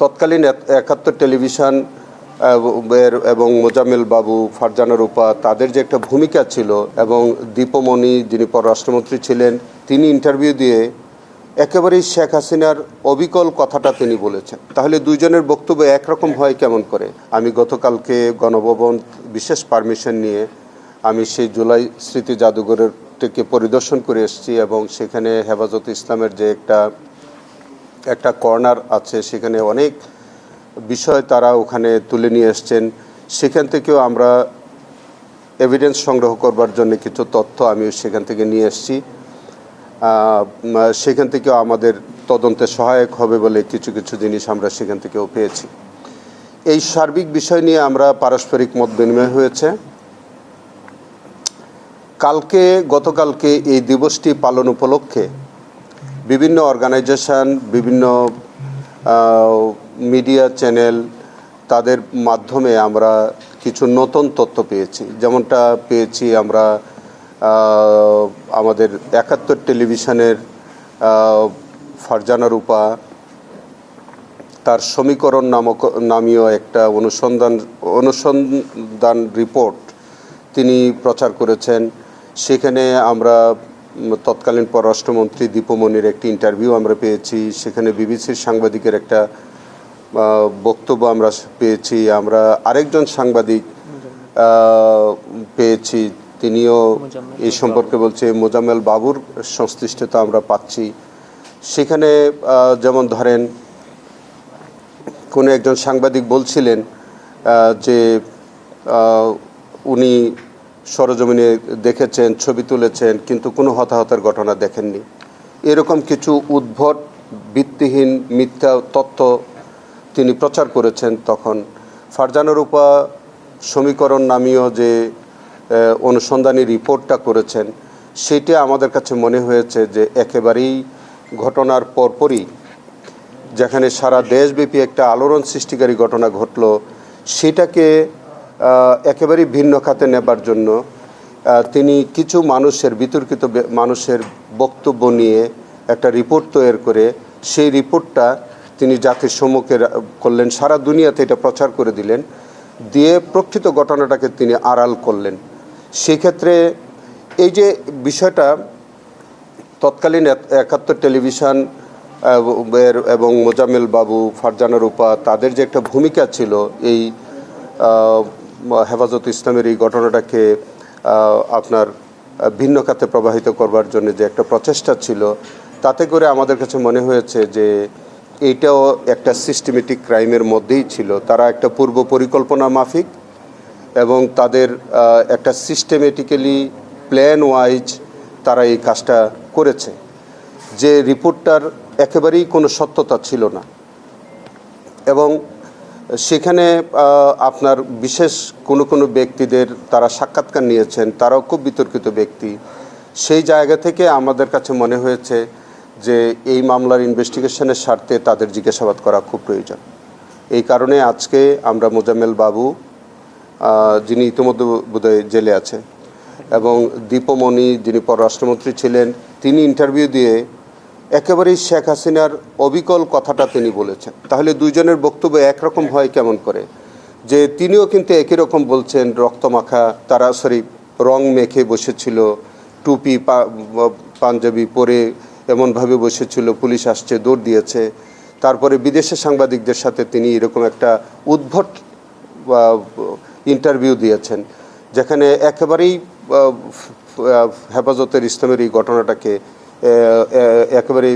তৎকালীন ৭১ টেলিভিশন এবং মোজাম্মেল বাবু, ফারজানা রূপা, তাদের যে একটা ভূমিকা ছিল, এবং দীপমণি যিনি পররাষ্ট্রমন্ত্রী ছিলেন, তিনি ইন্টারভিউ দিয়ে একেবারেই শেখ হাসিনার অবিকল কথাটা তিনি বলেছেন। তাহলে দুইজনের বক্তব্য একরকম হয় কেমন করে? আমি গতকালকে গণভবন বিশেষ পারমিশন নিয়ে আমি সেই জুলাই স্মৃতি জাদুঘরের থেকে পরিদর্শন করে এসেছি, এবং সেখানে হেফাজত ইসলামের যে একটা কর্নার আছে, সেখানে অনেক বিষয় তারা ওখানে তুলে নিয়ে এসছেন। সেখান থেকেও আমরা এভিডেন্স সংগ্রহ করবার জন্য কিছু তথ্য আমি সেখান থেকে নিয়ে এসেছি। সেখান থেকেও আমাদের তদন্তে সহায়ক হবে বলে কিছু কিছু জিনিস আমরা সেখান থেকেও পেয়েছি। এই সার্বিক বিষয় নিয়ে আমরা পারস্পরিক মত বিনিময় হয়েছে। গতকালকে এই দিবসটি পালন উপলক্ষে বিভিন্ন অর্গানাইজেশন, বিভিন্ন মিডিয়া চ্যানেল, তাদের মাধ্যমে আমরা কিছু নতুন তথ্য পেয়েছি। যেমনটা পেয়েছি আমরা আমাদের ৭১ টেলিভিশনের ফারজানা রূপা তার সমীকরণ নামীয় একটা অনুসন্ধান রিপোর্ট তিনি প্রচার করেছেন। সেখানে আমরা তৎকালীন পররাষ্ট্রমন্ত্রী দীপমণির একটি ইন্টারভিউ আমরা পেয়েছি। সেখানে বিবিসির সাংবাদিকের একটা বক্তব্য আমরা পেয়েছি। আমরা আরেকজন সাংবাদিক পেয়েছি, তিনিও এই সম্পর্কে বলছে। মোজাম্মেল বাবুর সংশ্লিষ্টতা আমরা পাচ্ছি। সেখানে যেমন ধরেন, কোনো একজন সাংবাদিক বলছিলেন যে উনি সরজমিনে দেখেছেন, ছবি তুলেছেন, কিন্তু কোনো হতাহতের ঘটনা দেখেননি। এরকম কিছু উদ্ভট, ভিত্তিহীন, মিথ্যা তথ্য তিনি প্রচার করেছেন। তখন ফারজানা রূপা সমীকরণ নামীয় যে অনুসন্ধানী রিপোর্টটা করেছেন, সেটা আমাদের কাছে মনে হয়েছে যে একেবারেই ঘটনার পরপরই, যেখানে সারা দেশব্যাপী একটা আলোড়ন সৃষ্টিকারী ঘটনা ঘটল, সেটাকে একেবারেই ভিন্ন খাতে নেবার জন্য তিনি কিছু বিতর্কিত মানুষের বক্তব্য নিয়ে একটা রিপোর্ট তৈরি করে সেই রিপোর্টটা তিনি জাতির সম্মুখে করলেন, সারা দুনিয়াতে এটা প্রচার করে দিলেন, দিয়ে প্রকৃত ঘটনাটাকে তিনি আড়াল করলেন। সেই ক্ষেত্রে এই যে বিষয়টা, তৎকালীন ৭১ টেলিভিশন এবং মোজাম্মেল বাবু, ফারজানা রূপা, তাদের যে একটা ভূমিকা ছিল এই হেফাজত ইসলামের এই ঘটনাটাকে আপনার ভিন্ন খাতে প্রবাহিত করবার জন্য যে একটা প্রচেষ্টা ছিল, তাতে করে আমাদের কাছে মনে হয়েছে যে এইটাও একটা সিস্টেমেটিক ক্রাইমের মধ্যেই ছিল। তারা একটা পূর্ব পরিকল্পনা মাফিক এবং তাদের একটা সিস্টেমেটিক্যালি প্ল্যান ওয়াইজ তারা এই কাজটা করেছে। যে রিপোর্টটার একেবারেই কোনো সত্যতা ছিল না, এবং সেখানে আপনার বিশেষ কোনো ব্যক্তিদের তারা সাক্ষাৎকার নিয়েছেন, তারাও খুব বিতর্কিত ব্যক্তি। সেই জায়গা থেকে আমাদের কাছে মনে হয়েছে যে এই মামলার ইনভেস্টিগেশনের স্বার্থে তাদের জিজ্ঞাসাবাদ করা খুব প্রয়োজন। এই কারণে আজকে আমরা মোজাম্মেল বাবু, যিনি ইতিমধ্যে বোধহয় জেলে আছে, এবং দীপমণি যিনি পররাষ্ট্রমন্ত্রী ছিলেন, তিনি ইন্টারভিউ দিয়ে একেবারেই শেখ হাসিনার অবিকল কথাটা তিনি বলেছেন। তাহলে দুইজনের বক্তব্য একরকম হয় কেমন করে? যে তিনিও কিন্তু একই রকম বলছেন, রক্তমাখা রং মেখে বসেছিল, টুপি পাঞ্জাবি পরে এমনভাবে বসেছিল, পুলিশ আসছে, দৌড় দিয়েছে। তারপরে বিদেশের সাংবাদিকদের সাথে তিনি এরকম একটা উদ্ভট ইন্টারভিউ দিয়েছেন, যেখানে একেবারেই হেফাজতের ইসলামের এই ঘটনাটাকে একেবারে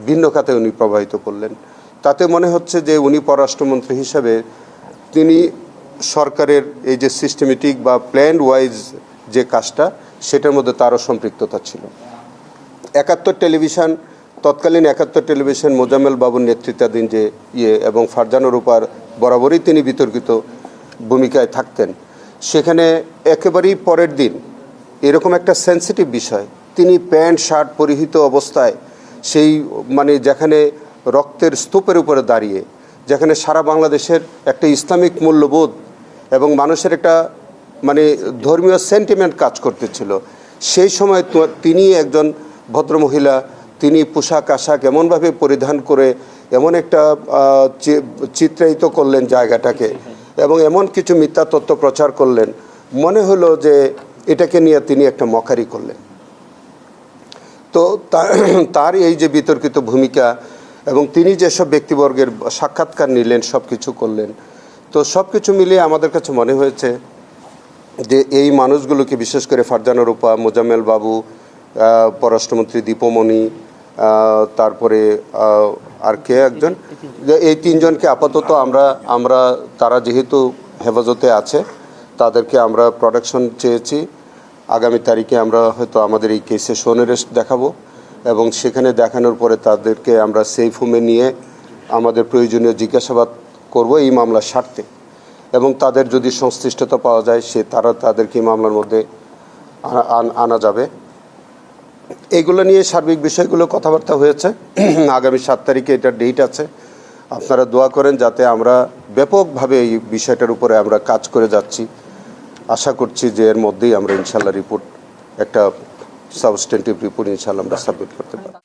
ভিন্ন খাতে উনি প্রবাহিত করলেন। তাতে মনে হচ্ছে যে উনি পররাষ্ট্রমন্ত্রী হিসাবে তিনি সরকারের এই যে সিস্টেমেটিক বা প্ল্যান ওয়াইজ যে কাজটা, সেটার মধ্যে তারও সম্পৃক্ততা ছিল। ৭১ টেলিভিশন, তৎকালীন ৭১ টেলিভিশন মোজাম্মেল বাবুর নেতৃত্বাধীন যে এবং ফারজানা রূপার বরাবরই তিনি বিতর্কিত ভূমিকায় থাকতেন। সেখানে একেবারেই পরের দিন এরকম একটা সেন্সিটিভ বিষয়, তিনি প্যান্ট শার্ট পরিহিত অবস্থায় সেই যেখানে রক্তের স্তূপের উপরে দাঁড়িয়ে, যেখানে সারা বাংলাদেশের একটা ইসলামিক মূল্যবোধ এবং মানুষের একটা ধর্মীয় সেন্টিমেন্ট কাজ করতেছিল, সেই সময় তিনি একজন ভদ্রমহিলা, তিনি পোশাক আশাক এমনভাবে পরিধান করে এমন একটা চিত্রায়িত করলেন জায়গাটাকে, এবং এমন কিছু মিথ্যা তথ্য প্রচার করলেন, মনে হলো যে এটাকে নিয়ে তিনি একটা মকারি করলেন। তো তার এই যে বিতর্কিত ভূমিকা এবং তিনি যেসব ব্যক্তিবর্গের সাক্ষাৎকার নিলেন, সব কিছু করলেন, তো সব কিছু মিলিয়ে আমাদের কাছে মনে হয়েছে যে এই মানুষগুলোকে, বিশেষ করে ফারজানা রূপা, মোজাম্মেল বাবু, পররাষ্ট্রমন্ত্রী দীপমণি, তারপরে আর কে একজন, এই তিনজনকে আপাতত আমরা তারা যেহেতু হেফাজতে আছে, তাদেরকে আমরা প্রোটেকশন চেয়েছি। আগামী তারিখে আমরা হয়তো আমাদের এই কেসে সোনেরেস্ট দেখাবো, এবং সেখানে দেখানোর পরে তাদেরকে আমরা সেফ হোমে নিয়ে আমাদের প্রয়োজনীয় জিজ্ঞাসাবাদ করব এই মামলার স্বার্থে, এবং তাদের যদি সংশ্লিষ্টতা পাওয়া যায় তাদেরকে এই মামলার মধ্যে আনা যাবে। এইগুলো নিয়ে সার্বিক বিষয়গুলো কথাবার্তা হয়েছে। আগামী 7 তারিখে এটার ডেট আছে। আপনারা দোয়া করেন যাতে আমরা ব্যাপকভাবে এই বিষয়টার উপরে আমরা কাজ করে যাচ্ছি। আশা করছি যে এর মধ্যেই আমরা ইনশাল্লাহ রিপোর্ট, একটা সাবস্টেন্টিভ রিপোর্ট ইনশাল্লাহ আমরা সাবমিট করতে পারি।